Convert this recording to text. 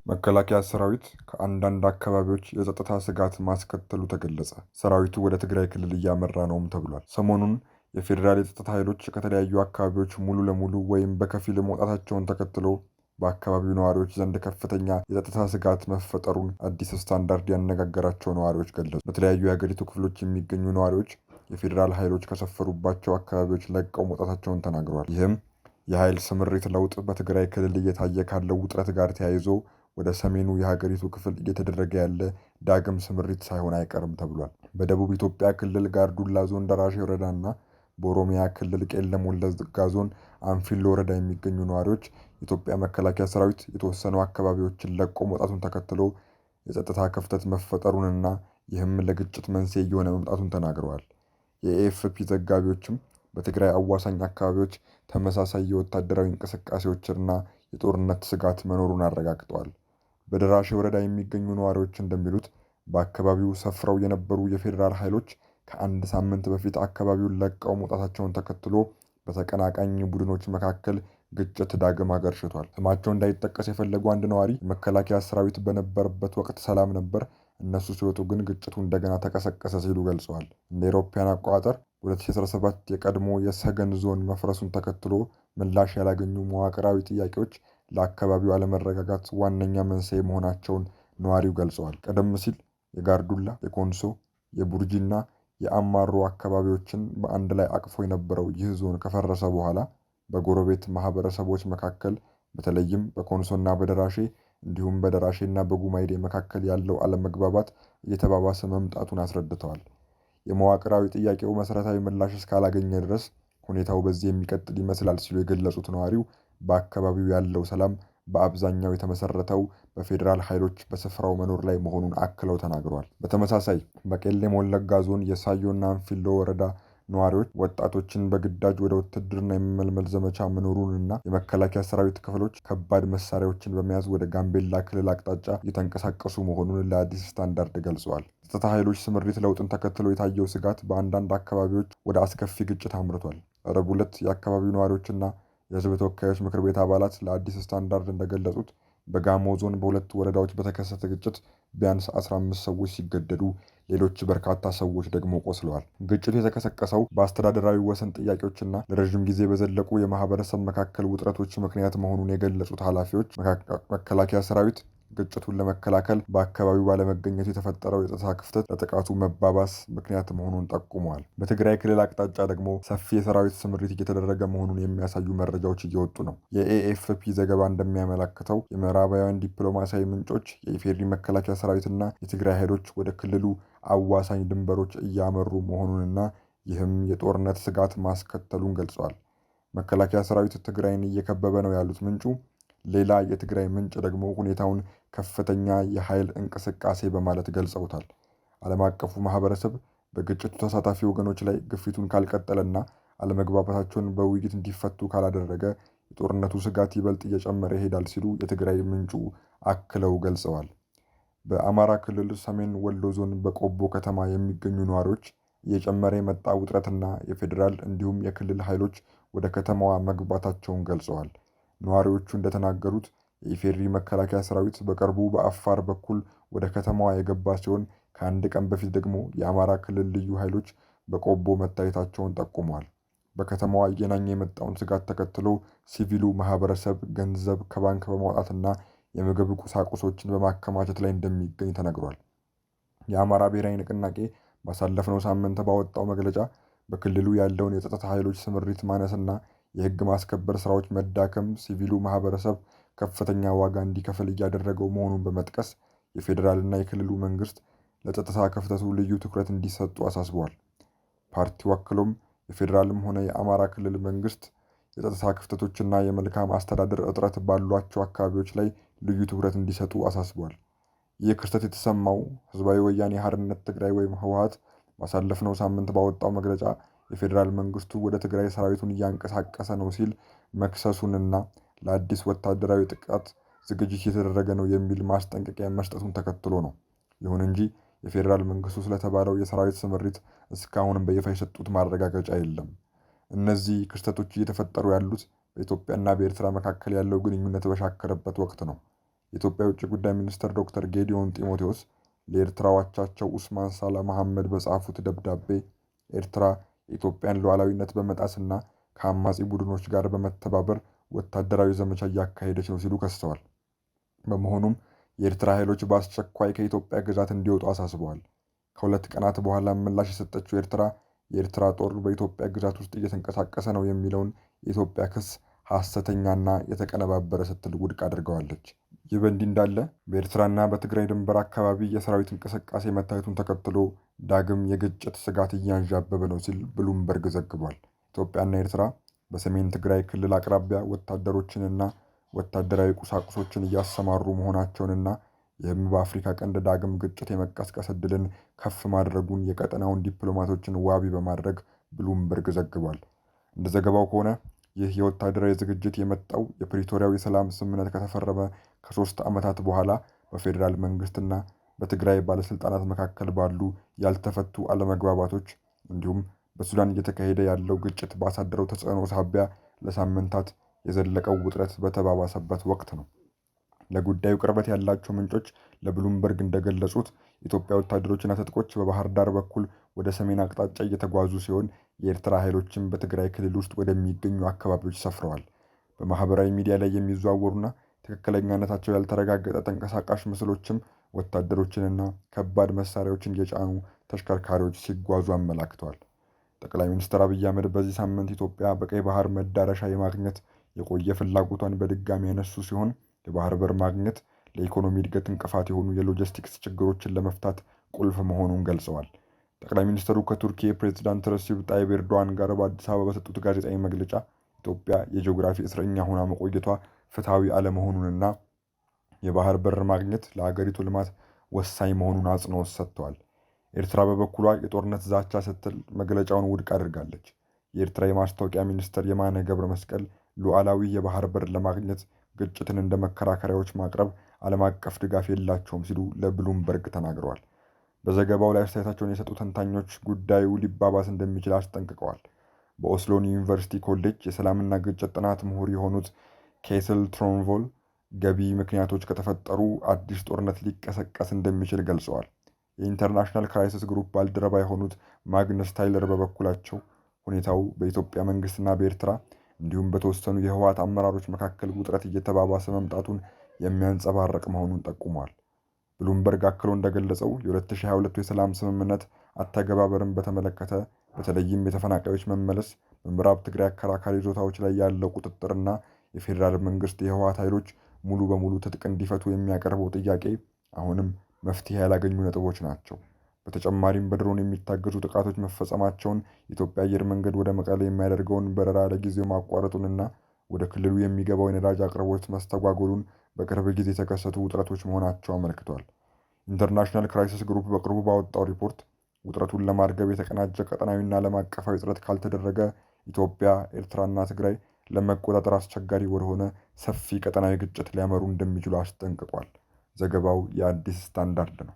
መከላከያ ሰራዊት ከአንዳንድ አካባቢዎች የጸጥታ ስጋት ማስከተሉ ተገለጸ። ሰራዊቱ ወደ ትግራይ ክልል እያመራ ነውም ተብሏል። ሰሞኑን የፌዴራል የጸጥታ ኃይሎች ከተለያዩ አካባቢዎች ሙሉ ለሙሉ ወይም በከፊል መውጣታቸውን ተከትሎ በአካባቢው ነዋሪዎች ዘንድ ከፍተኛ የጸጥታ ስጋት መፈጠሩን አዲስ ስታንዳርድ ያነጋገራቸው ነዋሪዎች ገለጹ። በተለያዩ የሀገሪቱ ክፍሎች የሚገኙ ነዋሪዎች የፌዴራል ኃይሎች ከሰፈሩባቸው አካባቢዎች ለቀው መውጣታቸውን ተናግረዋል። ይህም የኃይል ስምሪት ለውጥ በትግራይ ክልል እየታየ ካለው ውጥረት ጋር ተያይዞ ወደ ሰሜኑ የሀገሪቱ ክፍል እየተደረገ ያለ ዳግም ስምሪት ሳይሆን አይቀርም ተብሏል። በደቡብ ኢትዮጵያ ክልል ጋርዱላ ዞን ደራሼ ወረዳና በኦሮሚያ ክልል ቄለም ወለጋ ዞን አንፊሎ ወረዳ የሚገኙ ነዋሪዎች የኢትዮጵያ መከላከያ ሰራዊት የተወሰኑ አካባቢዎችን ለቆ መውጣቱን ተከትሎ የጸጥታ ክፍተት መፈጠሩንና ይህም ለግጭት መንስኤ እየሆነ መምጣቱን ተናግረዋል። የኤኤፍፒ ዘጋቢዎችም በትግራይ አዋሳኝ አካባቢዎች ተመሳሳይ የወታደራዊ እንቅስቃሴዎችና የጦርነት ስጋት መኖሩን አረጋግጠዋል። በደራሼ ወረዳ የሚገኙ ነዋሪዎች እንደሚሉት በአካባቢው ሰፍረው የነበሩ የፌዴራል ኃይሎች ከአንድ ሳምንት በፊት አካባቢውን ለቀው መውጣታቸውን ተከትሎ በተቀናቃኝ ቡድኖች መካከል ግጭት ዳግም አገርሽቷል። ስማቸው እንዳይጠቀስ የፈለጉ አንድ ነዋሪ መከላከያ ሰራዊት በነበረበት ወቅት ሰላም ነበር፣ እነሱ ሲወጡ ግን ግጭቱ እንደገና ተቀሰቀሰ ሲሉ ገልጸዋል። እንደ አውሮፓውያን አቆጣጠር 2017 የቀድሞ የሰገን ዞን መፍረሱን ተከትሎ ምላሽ ያላገኙ መዋቅራዊ ጥያቄዎች ለአካባቢው አለመረጋጋት ዋነኛ መንስኤ መሆናቸውን ነዋሪው ገልጸዋል። ቀደም ሲል የጋርዱላ፣ የኮንሶ፣ የቡርጂና የአማሮ አካባቢዎችን በአንድ ላይ አቅፎ የነበረው ይህ ዞን ከፈረሰ በኋላ በጎረቤት ማህበረሰቦች መካከል በተለይም በኮንሶና በደራሼ እንዲሁም በደራሼና በጉማይዴ መካከል ያለው አለመግባባት እየተባባሰ መምጣቱን አስረድተዋል። የመዋቅራዊ ጥያቄው መሰረታዊ ምላሽ እስካላገኘ ድረስ ሁኔታው በዚህ የሚቀጥል ይመስላል ሲሉ የገለጹት ነዋሪው በአካባቢው ያለው ሰላም በአብዛኛው የተመሰረተው በፌዴራል ኃይሎች በስፍራው መኖር ላይ መሆኑን አክለው ተናግረዋል። በተመሳሳይ በቄለም ወለጋ ዞን የሳዮና አንፊሎ ወረዳ ነዋሪዎች ወጣቶችን በግዳጅ ወደ ውትድርና የመመልመል ዘመቻ መኖሩንና የመከላከያ ሰራዊት ክፍሎች ከባድ መሳሪያዎችን በመያዝ ወደ ጋምቤላ ክልል አቅጣጫ እየተንቀሳቀሱ መሆኑን ለአዲስ ስታንዳርድ ገልጸዋል። የጸጥታ ኃይሎች ስምሪት ለውጥን ተከትሎ የታየው ስጋት በአንዳንድ አካባቢዎች ወደ አስከፊ ግጭት አምርቷል። ረቡዕ ዕለት የአካባቢው ነዋሪዎችና የህዝብ ተወካዮች ምክር ቤት አባላት ለአዲስ ስታንዳርድ እንደገለጹት በጋሞ ዞን በሁለት ወረዳዎች በተከሰተ ግጭት ቢያንስ 15 ሰዎች ሲገደሉ ሌሎች በርካታ ሰዎች ደግሞ ቆስለዋል። ግጭቱ የተቀሰቀሰው በአስተዳደራዊ ወሰን ጥያቄዎችና ለረዥም ጊዜ በዘለቁ የማህበረሰብ መካከል ውጥረቶች ምክንያት መሆኑን የገለጹት ኃላፊዎች መከላከያ ሰራዊት ግጭቱን ለመከላከል በአካባቢው ባለመገኘቱ የተፈጠረው የጸጥታ ክፍተት ለጥቃቱ መባባስ ምክንያት መሆኑን ጠቁመዋል። በትግራይ ክልል አቅጣጫ ደግሞ ሰፊ የሰራዊት ስምሪት እየተደረገ መሆኑን የሚያሳዩ መረጃዎች እየወጡ ነው። የኤኤፍፒ ዘገባ እንደሚያመለክተው የምዕራባውያን ዲፕሎማሲያዊ ምንጮች የኢፌዴሪ መከላከያ ሰራዊትና የትግራይ ኃይሎች ወደ ክልሉ አዋሳኝ ድንበሮች እያመሩ መሆኑንና ይህም የጦርነት ስጋት ማስከተሉን ገልጸዋል። መከላከያ ሰራዊት ትግራይን እየከበበ ነው ያሉት ምንጩ ሌላ የትግራይ ምንጭ ደግሞ ሁኔታውን ከፍተኛ የኃይል እንቅስቃሴ በማለት ገልጸውታል። ዓለም አቀፉ ማህበረሰብ በግጭቱ ተሳታፊ ወገኖች ላይ ግፊቱን ካልቀጠለና አለመግባባታቸውን በውይይት እንዲፈቱ ካላደረገ የጦርነቱ ስጋት ይበልጥ እየጨመረ ይሄዳል ሲሉ የትግራይ ምንጩ አክለው ገልጸዋል። በአማራ ክልል ሰሜን ወሎ ዞን በቆቦ ከተማ የሚገኙ ነዋሪዎች እየጨመረ የመጣ ውጥረትና የፌዴራል እንዲሁም የክልል ኃይሎች ወደ ከተማዋ መግባታቸውን ገልጸዋል። ነዋሪዎቹ እንደተናገሩት የኢፌዴሪ መከላከያ ሰራዊት በቅርቡ በአፋር በኩል ወደ ከተማዋ የገባ ሲሆን ከአንድ ቀን በፊት ደግሞ የአማራ ክልል ልዩ ኃይሎች በቆቦ መታየታቸውን ጠቁመዋል። በከተማዋ እየናኘ የመጣውን ስጋት ተከትሎ ሲቪሉ ማህበረሰብ ገንዘብ ከባንክ በማውጣትና የምግብ ቁሳቁሶችን በማከማቸት ላይ እንደሚገኝ ተነግሯል። የአማራ ብሔራዊ ንቅናቄ ባሳለፍነው ሳምንት ባወጣው መግለጫ በክልሉ ያለውን የጸጥታ ኃይሎች ስምሪት ማነስና የህግ ማስከበር ስራዎች መዳከም ሲቪሉ ማህበረሰብ ከፍተኛ ዋጋ እንዲከፍል እያደረገው መሆኑን በመጥቀስ የፌዴራልና የክልሉ መንግስት ለጸጥታ ክፍተቱ ልዩ ትኩረት እንዲሰጡ አሳስበዋል። ፓርቲው አክሎም የፌዴራልም ሆነ የአማራ ክልል መንግስት የጸጥታ ክፍተቶችና የመልካም አስተዳደር እጥረት ባሏቸው አካባቢዎች ላይ ልዩ ትኩረት እንዲሰጡ አሳስበዋል። ይህ ክስተት የተሰማው ህዝባዊ ወያኔ ሓርነት ትግራይ ወይም ህወሓት ባሳለፍነው ሳምንት ባወጣው መግለጫ የፌዴራል መንግስቱ ወደ ትግራይ ሰራዊቱን እያንቀሳቀሰ ነው ሲል መክሰሱንና ለአዲስ ወታደራዊ ጥቃት ዝግጅት እየተደረገ ነው የሚል ማስጠንቀቂያ መስጠቱን ተከትሎ ነው። ይሁን እንጂ የፌዴራል መንግስቱ ስለተባለው የሰራዊት ስምሪት እስካሁንም በይፋ የሰጡት ማረጋገጫ የለም። እነዚህ ክስተቶች እየተፈጠሩ ያሉት በኢትዮጵያና በኤርትራ መካከል ያለው ግንኙነት በሻከረበት ወቅት ነው። የኢትዮጵያ የውጭ ጉዳይ ሚኒስትር ዶክተር ጌዲዮን ጢሞቴዎስ ለኤርትራ አቻቸው ኡስማን ሳላ መሐመድ በጻፉት ደብዳቤ ኤርትራ የኢትዮጵያን ሉዓላዊነት በመጣስና ከአማጺ ቡድኖች ጋር በመተባበር ወታደራዊ ዘመቻ እያካሄደች ነው ሲሉ ከሰዋል። በመሆኑም የኤርትራ ኃይሎች በአስቸኳይ ከኢትዮጵያ ግዛት እንዲወጡ አሳስበዋል። ከሁለት ቀናት በኋላ ምላሽ የሰጠችው ኤርትራ የኤርትራ ጦር በኢትዮጵያ ግዛት ውስጥ እየተንቀሳቀሰ ነው የሚለውን የኢትዮጵያ ክስ ሐሰተኛና የተቀነባበረ ስትል ውድቅ አድርገዋለች። ይህ በእንዲህ እንዳለ በኤርትራና በትግራይ ድንበር አካባቢ የሰራዊት እንቅስቃሴ መታየቱን ተከትሎ ዳግም የግጭት ስጋት እያንዣበበ ነው ሲል ብሉምበርግ ዘግቧል። ኢትዮጵያና ኤርትራ በሰሜን ትግራይ ክልል አቅራቢያ ወታደሮችንና ወታደራዊ ቁሳቁሶችን እያሰማሩ መሆናቸውንና ይህም በአፍሪካ ቀንድ ዳግም ግጭት የመቀስቀስ ዕድልን ከፍ ማድረጉን የቀጠናውን ዲፕሎማቶችን ዋቢ በማድረግ ብሉምበርግ ዘግቧል። እንደ ዘገባው ከሆነ ይህ የወታደራዊ ዝግጅት የመጣው የፕሪቶሪያው የሰላም ስምምነት ከተፈረመ ከ3 ዓመታት በኋላ በፌዴራል መንግስትና በትግራይ ባለስልጣናት መካከል ባሉ ያልተፈቱ አለመግባባቶች እንዲሁም በሱዳን እየተካሄደ ያለው ግጭት ባሳደረው ተጽዕኖ ሳቢያ ለሳምንታት የዘለቀው ውጥረት በተባባሰበት ወቅት ነው። ለጉዳዩ ቅርበት ያላቸው ምንጮች ለብሉምበርግ እንደገለጹት የኢትዮጵያ ወታደሮችና ትጥቆች በባህር ዳር በኩል ወደ ሰሜን አቅጣጫ እየተጓዙ ሲሆን የኤርትራ ኃይሎችም በትግራይ ክልል ውስጥ ወደሚገኙ አካባቢዎች ሰፍረዋል። በማህበራዊ ሚዲያ ላይ የሚዘዋወሩና ትክክለኛነታቸው ያልተረጋገጠ ተንቀሳቃሽ ምስሎችም ወታደሮችንና ከባድ መሳሪያዎችን የጫኑ ተሽከርካሪዎች ሲጓዙ አመላክተዋል። ጠቅላይ ሚኒስትር አብይ አህመድ በዚህ ሳምንት ኢትዮጵያ በቀይ ባህር መዳረሻ የማግኘት የቆየ ፍላጎቷን በድጋሚ ያነሱ ሲሆን የባህር በር ማግኘት ለኢኮኖሚ እድገት እንቅፋት የሆኑ የሎጂስቲክስ ችግሮችን ለመፍታት ቁልፍ መሆኑን ገልጸዋል። ጠቅላይ ሚኒስትሩ ከቱርኪ ፕሬዝዳንት ረሲብ ጣይብ ኤርዶዋን ጋር በአዲስ አበባ በሰጡት ጋዜጣዊ መግለጫ ኢትዮጵያ የጂኦግራፊ እስረኛ ሆና መቆየቷ ፍትሐዊ አለመሆኑንና የባህር በር ማግኘት ለሀገሪቱ ልማት ወሳኝ መሆኑን አጽንኦት ሰጥተዋል። ኤርትራ በበኩሏ የጦርነት ዛቻ ስትል መግለጫውን ውድቅ አድርጋለች። የኤርትራ የማስታወቂያ ሚኒስትር የማነ ገብረ መስቀል ሉዓላዊ የባህር በር ለማግኘት ግጭትን እንደ መከራከሪያዎች ማቅረብ ዓለም አቀፍ ድጋፍ የላቸውም ሲሉ ለብሉምበርግ ተናግረዋል። በዘገባው ላይ አስተያየታቸውን የሰጡ ተንታኞች ጉዳዩ ሊባባስ እንደሚችል አስጠንቅቀዋል። በኦስሎን ዩኒቨርሲቲ ኮሌጅ የሰላምና ግጭት ጥናት ምሁር የሆኑት ኬትል ትሮንቮል ገቢ ምክንያቶች ከተፈጠሩ አዲስ ጦርነት ሊቀሰቀስ እንደሚችል ገልጸዋል። የኢንተርናሽናል ክራይሲስ ግሩፕ ባልደረባ የሆኑት ማግነስ ታይለር በበኩላቸው ሁኔታው በኢትዮጵያ መንግስትና በኤርትራ እንዲሁም በተወሰኑ የህወሓት አመራሮች መካከል ውጥረት እየተባባሰ መምጣቱን የሚያንጸባርቅ መሆኑን ጠቁመዋል። ብሉምበርግ አክሎ እንደገለጸው የ2022 የሰላም ስምምነት አተገባበርን በተመለከተ በተለይም የተፈናቃዮች መመለስ፣ በምዕራብ ትግራይ አከራካሪ ይዞታዎች ላይ ያለው ቁጥጥርና የፌዴራል መንግስት የህወሓት ኃይሎች ሙሉ በሙሉ ትጥቅ እንዲፈቱ የሚያቀርበው ጥያቄ አሁንም መፍትሄ ያላገኙ ነጥቦች ናቸው። በተጨማሪም በድሮን የሚታገዙ ጥቃቶች መፈጸማቸውን፣ የኢትዮጵያ አየር መንገድ ወደ መቀሌ የሚያደርገውን በረራ ለጊዜው ማቋረጡንና ወደ ክልሉ የሚገባው የነዳጅ አቅርቦት መስተጓጎሉን በቅርብ ጊዜ የተከሰቱ ውጥረቶች መሆናቸው አመልክቷል። ኢንተርናሽናል ክራይሲስ ግሩፕ በቅርቡ ባወጣው ሪፖርት ውጥረቱን ለማርገብ የተቀናጀ ቀጠናዊና ዓለም አቀፋዊ ጥረት ካልተደረገ ኢትዮጵያ፣ ኤርትራና ትግራይ ለመቆጣጠር አስቸጋሪ ወደሆነ ሰፊ ቀጠናዊ ግጭት ሊያመሩ እንደሚችሉ አስጠንቅቋል። ዘገባው የአዲስ ስታንዳርድ ነው።